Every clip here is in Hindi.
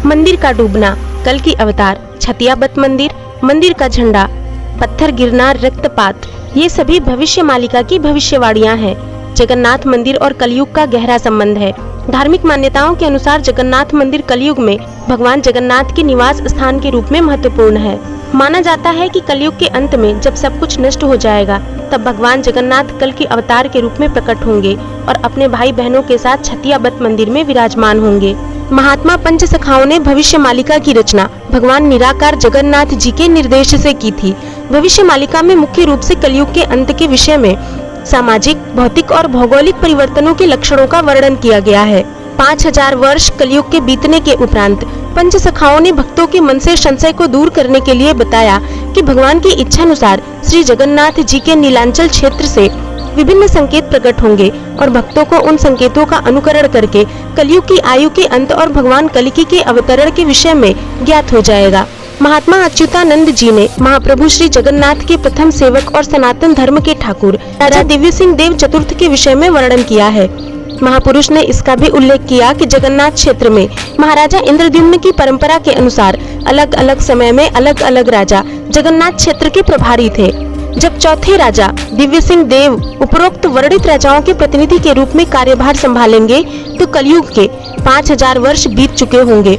मंदिर का डूबना, कल की अवतार, छतियाबत मंदिर, मंदिर का झंडा, पत्थर गिरना, रक्तपात, ये सभी भविष्य मालिका की भविष्यवाणियां हैं। जगन्नाथ मंदिर और कलयुग का गहरा संबंध है। धार्मिक मान्यताओं के अनुसार जगन्नाथ मंदिर कलयुग में भगवान जगन्नाथ के निवास स्थान के रूप में महत्वपूर्ण है। माना जाता है कि कलयुग के अंत में जब सब कुछ नष्ट हो जाएगा, तब भगवान जगन्नाथ कल की अवतार के रूप में प्रकट होंगे और अपने भाई बहनों के साथ छतियाबत मंदिर में विराजमान होंगे। महात्मा पंचसखाओं ने भविष्य मालिका की रचना भगवान निराकार जगन्नाथ जी के निर्देश से की थी। भविष्य मालिका में मुख्य रूप से कलयुग के अंत के विषय में सामाजिक, भौतिक और भौगोलिक परिवर्तनों के लक्षणों का वर्णन किया गया है। 5000 वर्ष कलयुग के बीतने के उपरांत पंचसखाओं ने भक्तों के मन से संशय को दूर करने के लिए बताया कि भगवान की इच्छानुसार श्री जगन्नाथ जी के नीलांचल क्षेत्र से विभिन्न संकेत प्रकट होंगे और भक्तों को उन संकेतों का अनुकरण करके कलयुग की आयु के अंत और भगवान कल्कि के अवतरण के विषय में ज्ञात हो जाएगा। महात्मा अच्युतानंद जी ने महाप्रभु श्री जगन्नाथ के प्रथम सेवक और सनातन धर्म के ठाकुर राजा दिव्य सिंह देव चतुर्थ के विषय में वर्णन किया है। महापुरुष ने इसका भी उल्लेख किया कि जगन्नाथ क्षेत्र में महाराजा इंद्रद्युम्न की परंपरा के अनुसार अलग अलग समय में अलग अलग राजा जगन्नाथ क्षेत्र के प्रभारी थे। जब चौथे राजा दिव्य सिंह देव उपरोक्त वर्णित राजाओं के प्रतिनिधि के रूप में कार्यभार संभालेंगे तो कलयुग के 5000 वर्ष बीत चुके होंगे।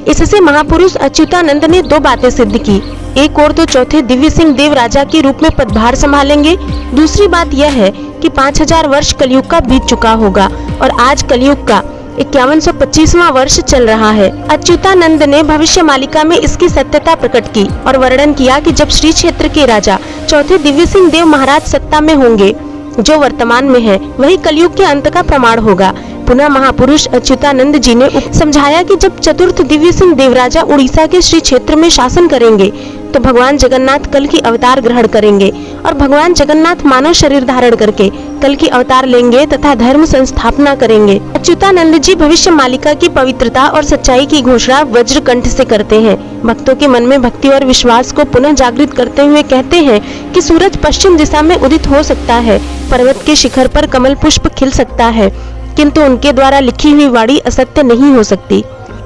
इससे महापुरुष अच्युतानंद ने दो बातें सिद्ध की। एक और तो चौथे दिव्य सिंह देव राजा के रूप में पदभार संभालेंगे, दूसरी बात यह है कि 5000 वर्ष कलयुग का बीत चुका होगा और आज कलयुग का 5125वां वर्ष चल रहा है। अच्युतानंद ने भविष्य मालिका में इसकी सत्यता प्रकट की और वर्णन किया कि जब श्री क्षेत्र के राजा चौथे दिव्य सिंह देव महाराज सत्ता में होंगे, जो वर्तमान में है, वही कलयुग के अंत का प्रमाण होगा। पुनः महापुरुष अच्युतानंद जी ने समझाया कि जब चतुर्थ दिव्य सिंह देवराजा उड़ीसा के श्री क्षेत्र में शासन करेंगे तो भगवान जगन्नाथ कल की अवतार ग्रहण करेंगे और भगवान जगन्नाथ मानव शरीर धारण करके कल की अवतार लेंगे तथा धर्म संस्थापना करेंगे। अच्युतानंद जी भविष्य मालिका की पवित्रता और सच्चाई की घोषणा वज्र कंठ से करते हैं। भक्तों के मन में भक्ति और विश्वास को पुनः जागृत करते हुए कहते हैं कि सूरज पश्चिम दिशा में उदित हो सकता है, पर्वत के शिखर पर कमल पुष्प खिल सकता है, किंतु उनके द्वारा लिखी हुई वाणी असत्य नहीं हो सकती।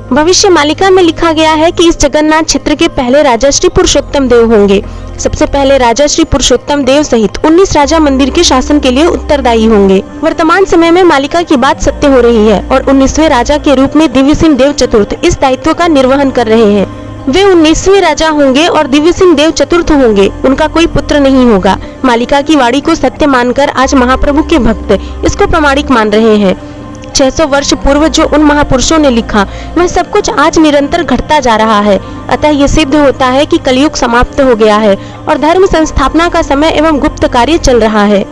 भविष्य मालिका में लिखा गया है कि इस जगन्नाथ क्षेत्र के पहले राजा श्री पुरुषोत्तम देव होंगे। सबसे पहले राजा श्री पुरुषोत्तम देव सहित 19 राजा मंदिर के शासन के लिए उत्तरदायी होंगे। वर्तमान समय में मालिका की बात सत्य हो रही है और 19वें राजा के रूप में दिव्य सिंह देव चतुर्थ इस दायित्व का निर्वहन कर रहे हैं। वे 19वें राजा होंगे और दिव्य सिंह देव चतुर्थ होंगे। उनका कोई पुत्र नहीं होगा। मालिका की वाणी को सत्य मानकर आज महाप्रभु के भक्त इसको प्रमाणिक मान रहे हैं। 600 वर्ष पूर्व जो उन महापुरुषों ने लिखा, वह सब कुछ आज निरंतर घटता जा रहा है। अतः ये सिद्ध होता है कि कलयुग समाप्त हो गया है और धर्म संस्थापना का समय एवं गुप्त कार्य चल रहा है।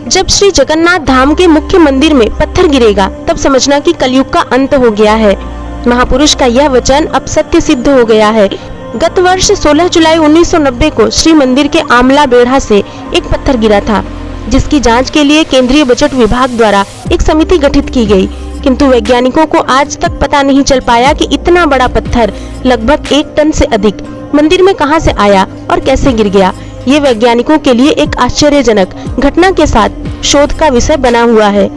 जब श्री जगन्नाथ धाम के मुख्य मंदिर में पत्थर गिरेगा, तब समझना कि कलयुग का अंत हो गया है। महापुरुष का यह वचन अब सत्य सिद्ध हो गया है। गत वर्ष 16 जुलाई 1990 को श्री मंदिर के आमला बेढ़ा से एक पत्थर गिरा था, जिसकी जांच के लिए केंद्रीय बजट विभाग द्वारा एक समिति गठित की गई, किंतु वैज्ञानिकों को आज तक पता नहीं चल पाया कि इतना बड़ा पत्थर लगभग 1 टन से अधिक मंदिर में कहां से आया और कैसे गिर गया। ये वैज्ञानिकों के लिए एक आश्चर्यजनक घटना के साथ शोध का विषय बना हुआ है।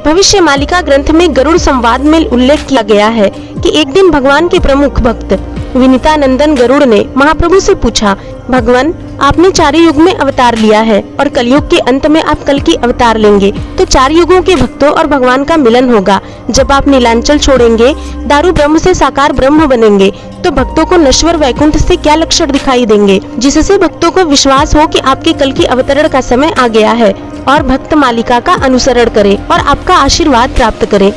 भविष्य मालिका ग्रंथ में गरुड़ संवाद में उल्लेख किया गया है कि एक दिन भगवान के प्रमुख भक्त विनीतानंदन गरुड़ ने महाप्रभु से पूछा, भगवान, आपने 4 युग में अवतार लिया है और कलयुग के अंत में आप कल की अवतार लेंगे, तो 4 युगों के भक्तों और भगवान का मिलन होगा। जब आप नीलांचल छोड़ेंगे, दारू ब्रह्म से साकार ब्रह्म बनेंगे, तो भक्तों को नश्वर वैकुंठ से क्या लक्षण दिखाई देंगे, जिससे भक्तों को विश्वास हो कि आपके कल की अवतरण का समय आ गया है और भक्त मालिका का अनुसरण करें और आपका आशीर्वाद प्राप्त करें।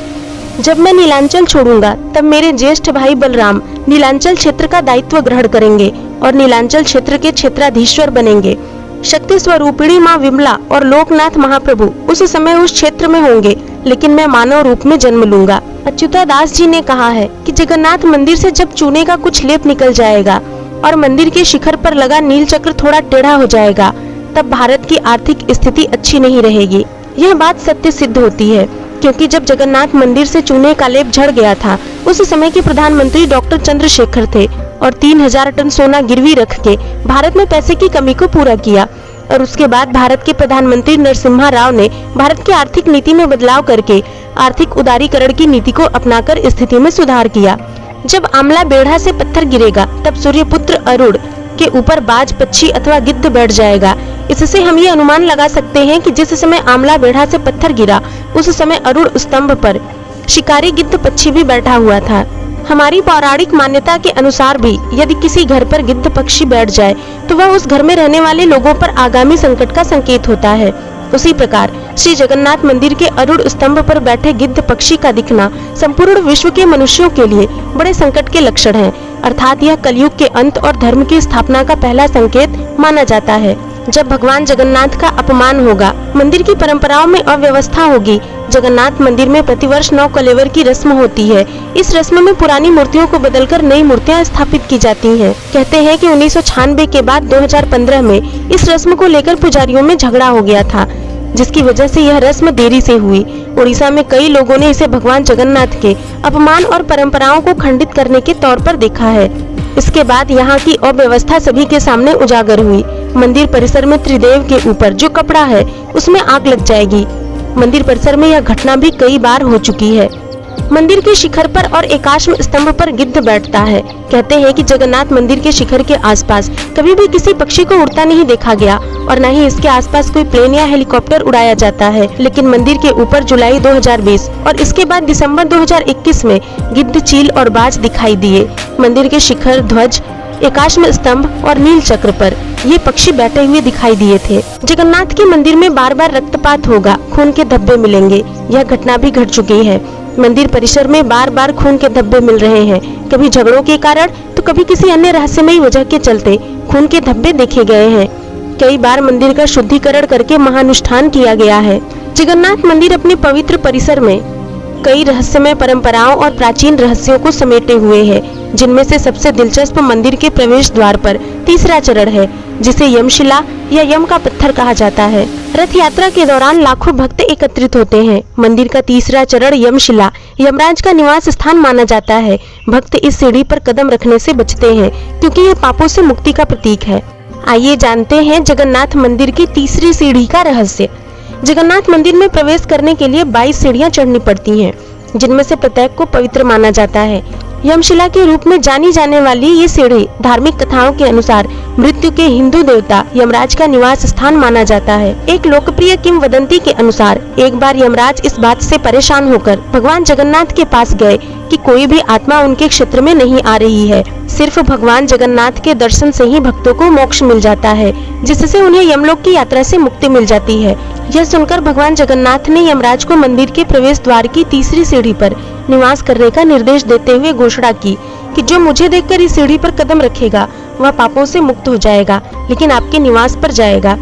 जब मैं नीलांचल छोड़ूंगा, तब मेरे ज्येष्ठ भाई बलराम नीलांचल क्षेत्र का दायित्व ग्रहण करेंगे और नीलांचल क्षेत्र के क्षेत्राधीश्वर बनेंगे। शक्ति स्वरूपिणी माँ विमला और लोकनाथ महाप्रभु उस समय उस क्षेत्र में होंगे, लेकिन मैं मानव रूप में जन्म लूंगा। अच्युतादास जी ने कहा है कि जगन्नाथ मंदिर से जब चूने का कुछ लेप निकल जाएगा और मंदिर के शिखर पर लगा नील चक्र थोड़ा टेढ़ा हो जाएगा, तब भारत की आर्थिक स्थिति अच्छी नहीं रहेगी। यह बात सत्य सिद्ध होती है, क्योंकि जब जगन्नाथ मंदिर से चूने का लेप झड़ गया था, उस समय के प्रधानमंत्री डॉक्टर चंद्रशेखर थे और 3000 टन सोना गिरवी रख के भारत में पैसे की कमी को पूरा किया। और उसके बाद भारत के प्रधानमंत्री नरसिम्हा राव ने भारत की आर्थिक नीति में बदलाव करके आर्थिक उदारीकरण की नीति को अपनाकर स्थिति में सुधार किया। जब आमला बेढ़ा से पत्थर गिरेगा तब सूर्यपुत्र अरुण के ऊपर बाज, पक्षी अथवा गिद्ध बैठ जाएगा। इससे हम ये अनुमान लगा सकते हैं कि जिस समय आमला बेढ़ा से पत्थर गिरा उस समय अरुण स्तंभ पर शिकारी गिद्ध पक्षी भी बैठा हुआ था। हमारी पौराणिक मान्यता के अनुसार भी यदि किसी घर पर गिद्ध पक्षी बैठ जाए तो वह उस घर में रहने वाले लोगों पर आगामी संकट का संकेत होता है। उसी प्रकार श्री जगन्नाथ मंदिर के अरुण स्तंभ पर बैठे गिद्ध पक्षी का दिखना संपूर्ण विश्व के मनुष्यों के लिए बड़े संकट के लक्षण है, अर्थात यह कलयुग के अंत और धर्म की स्थापना का पहला संकेत माना जाता है। जब भगवान जगन्नाथ का अपमान होगा, मंदिर की परंपराओं में अव्यवस्था होगी। जगन्नाथ मंदिर में प्रतिवर्ष 9 कलेवर की रस्म होती है। इस रस्म में पुरानी मूर्तियों को बदलकर नई मूर्तियां स्थापित की जाती हैं। कहते हैं कि 1996 के बाद 2015 में इस रस्म को लेकर पुजारियों में झगड़ा हो गया था, जिसकी वजह से यह रस्म देरी से हुई। उड़ीसा में कई लोगों ने इसे भगवान जगन्नाथ के अपमान और परंपराओं को खंडित करने के तौर पर देखा है। इसके बाद यहाँ की अव्यवस्था सभी के सामने उजागर हुई। मंदिर परिसर में त्रिदेव के ऊपर जो कपड़ा है उसमें आग लग जाएगी। मंदिर परिसर में यह घटना भी कई बार हो चुकी है। मंदिर के शिखर पर और एकाश्म स्तंभ पर गिद्ध बैठता है। कहते हैं कि जगन्नाथ मंदिर के शिखर के आसपास कभी भी किसी पक्षी को उड़ता नहीं देखा गया और न ही इसके आसपास कोई प्लेन या हेलीकॉप्टर उड़ाया जाता है। लेकिन मंदिर के ऊपर जुलाई 2020 और इसके बाद दिसंबर 2021 में गिद्ध, चील और बाज दिखाई दिए। मंदिर के शिखर, ध्वज, एकाश्म स्तंभ और नील चक्र पर ये पक्षी बैठे हुए दिखाई दिए थे। जगन्नाथ के मंदिर में बार बार रक्तपात होगा, खून के धब्बे मिलेंगे। यह घटना भी घट चुकी है। मंदिर परिसर में बार बार खून के धब्बे मिल रहे हैं, कभी झगड़ों के कारण तो कभी किसी अन्य रहस्यमयी वजह के चलते खून के धब्बे देखे गए हैं। कई बार मंदिर का शुद्धिकरण करके महानुष्ठान किया गया है। जगन्नाथ मंदिर अपने पवित्र परिसर में कई रहस्यमय परंपराओं और प्राचीन रहस्यों को समेटे हुए है, जिनमें से सबसे दिलचस्प मंदिर के प्रवेश द्वार पर तीसरा चरण है, जिसे यमशिला या यम का पत्थर कहा जाता है। रथ यात्रा के दौरान लाखों भक्त एकत्रित होते हैं। मंदिर का तीसरा चरण यमशिला यमराज का निवास स्थान माना जाता है। भक्त इस सीढ़ी पर कदम रखने से बचते हैं, क्योंकि यह पापों से मुक्ति का प्रतीक है। आइए जानते हैं जगन्नाथ मंदिर की तीसरी सीढ़ी का रहस्य। जगन्नाथ मंदिर में प्रवेश करने के लिए 22 सीढ़ियां चढ़नी पड़ती हैं, जिनमें से प्रत्येक को पवित्र माना जाता है। यमशिला के रूप में जानी जाने वाली ये सीढ़ी धार्मिक कथाओं के अनुसार मृत्यु के हिंदू देवता यमराज का निवास स्थान माना जाता है। एक लोकप्रिय किंवदंती के अनुसार एक बार यमराज इस बात से परेशान होकर भगवान जगन्नाथ के पास गए कि कोई भी आत्मा उनके क्षेत्र में नहीं आ रही है। सिर्फ भगवान जगन्नाथ के दर्शन से ही भक्तों को मोक्ष मिल जाता है, जिससे उन्हें यमलोक की यात्रा से मुक्ति मिल जाती है। यह सुनकर भगवान जगन्नाथ ने यमराज को मंदिर के प्रवेश द्वार की तीसरी सीढ़ी पर निवास करने का निर्देश देते हुए घोषणा की कि जो मुझे देखकर इस सीढ़ी पर कदम रखेगा वह पापों से मुक्त हो जाएगा, लेकिन आपके निवास पर जाएगा।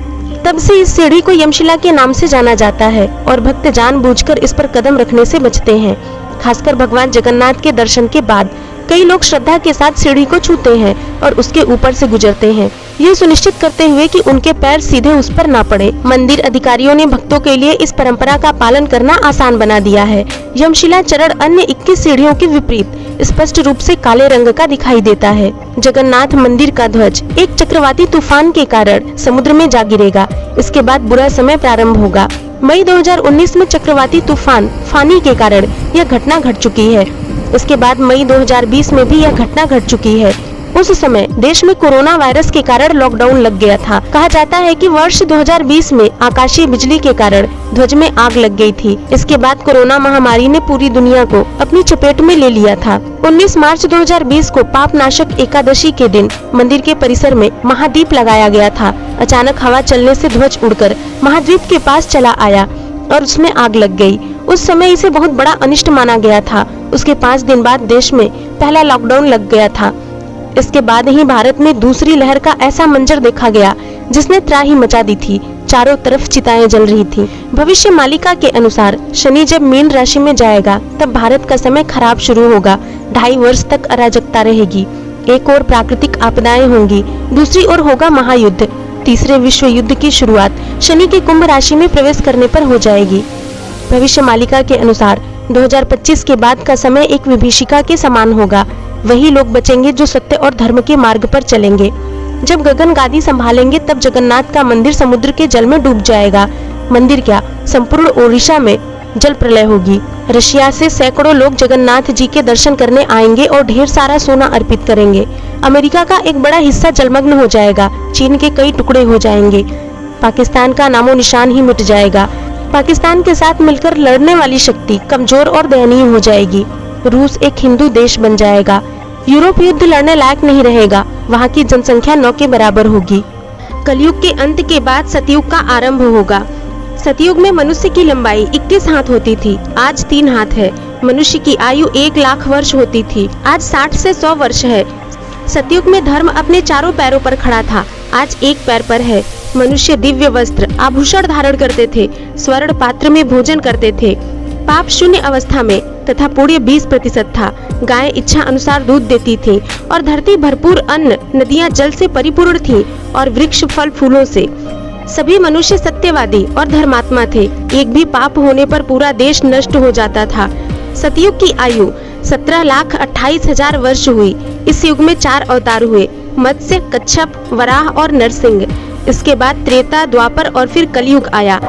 तब से इस सीढ़ी को यमशिला के नाम से जाना जाता है और भक्त जानबूझकर इस पर कदम रखने से बचते हैं। खासकर भगवान जगन्नाथ के दर्शन के बाद कई लोग श्रद्धा के साथ सीढ़ी को छूते हैं और उसके ऊपर से गुजरते हैं, ये सुनिश्चित करते हुए कि उनके पैर सीधे उस पर ना पड़े। मंदिर अधिकारियों ने भक्तों के लिए इस परंपरा का पालन करना आसान बना दिया है। यमशिला चरण अन्य 21 सीढ़ियों के विपरीत स्पष्ट रूप से काले रंग का दिखाई देता है। जगन्नाथ मंदिर का ध्वज एक चक्रवाती तूफान के कारण समुद्र में जा गिरेगा। इसके बाद बुरा समय प्रारंभ होगा। मई 2019 में चक्रवाती तूफान फानी के कारण यह घटना घट चुकी है। इसके बाद मई 2020 में भी यह घटना घट चुकी है। उस समय देश में कोरोना वायरस के कारण लॉकडाउन लग गया था। कहा जाता है कि वर्ष 2020 में आकाशीय बिजली के कारण ध्वज में आग लग गई थी। इसके बाद कोरोना महामारी ने पूरी दुनिया को अपनी चपेट में ले लिया था। 19 मार्च 2020 को पापनाशक एकादशी के दिन मंदिर के परिसर में महादीप लगाया गया था। अचानक हवा चलने से ध्वज उड़कर महाद्वीप के पास चला आया और उसमें आग लग गई। उस समय इसे बहुत बड़ा अनिष्ट माना गया था। उसके 5 दिन बाद देश में पहला लॉकडाउन लग गया था। इसके बाद ही भारत में दूसरी लहर का ऐसा मंजर देखा गया जिसने त्राही मचा दी थी। चारों तरफ चिताएं जल रही थी। भविष्य मालिका के अनुसार शनि जब मीन राशि में जाएगा तब भारत का समय खराब शुरू होगा। 2.5 वर्ष तक अराजकता रहेगी। एक ओर प्राकृतिक आपदाएं होंगी, दूसरी ओर होगा महायुद्ध। तीसरे विश्व युद्ध की शुरुआत शनि के कुंभ राशि में प्रवेश करने पर हो जाएगी। भविष्य मालिका के अनुसार 2025 के बाद का समय एक विभीषिका के समान होगा। वही लोग बचेंगे जो सत्य और धर्म के मार्ग पर चलेंगे। जब गगन गादी संभालेंगे तब जगन्नाथ का मंदिर समुद्र के जल में डूब जाएगा। मंदिर क्या, संपूर्ण ओडिशा में जल प्रलय होगी। रशिया से सैकड़ों लोग जगन्नाथ जी के दर्शन करने आएंगे और ढेर सारा सोना अर्पित करेंगे। अमेरिका का एक बड़ा हिस्सा जलमग्न हो जाएगा। चीन के कई टुकड़े हो जाएंगे। पाकिस्तान का नामो निशान ही मिट जाएगा। पाकिस्तान के साथ मिलकर लड़ने वाली शक्ति कमजोर और दयनीय हो जाएगी। रूस एक हिंदू देश बन जाएगा। यूरोप युद्ध लड़ने लायक नहीं रहेगा। वहाँ की जनसंख्या 9 के बराबर होगी। कलयुग के अंत के बाद सतयुग का आरंभ होगा। सतयुग में मनुष्य की लंबाई 21 हाथ होती थी, आज 3 हाथ है। मनुष्य की आयु 1 लाख वर्ष होती थी, आज 60 से 100 वर्ष है। सतयुग में धर्म अपने चारों पैरों पर खड़ा था, आज एक पैर पर है। मनुष्य दिव्य वस्त्र आभूषण धारण करते थे, स्वर्ण पात्र में भोजन करते थे। पाप शून्य अवस्था में तथा पुण्य 20% था। गायें इच्छा अनुसार दूध देती थीं और धरती भरपूर अन्न, नदियां जल से परिपूर्ण थीं और वृक्ष फल फूलों से। सभी मनुष्य सत्यवादी और धर्मात्मा थे। एक भी पाप होने पर पूरा देश नष्ट हो जाता था। सतयुग की आयु 17,28,000 वर्ष हुई। इस युग में 4 अवतार हुए, मत्स्य, कच्छप, वराह और नरसिंह। इसके बाद त्रेता, द्वापर और फिर कलयुग आया।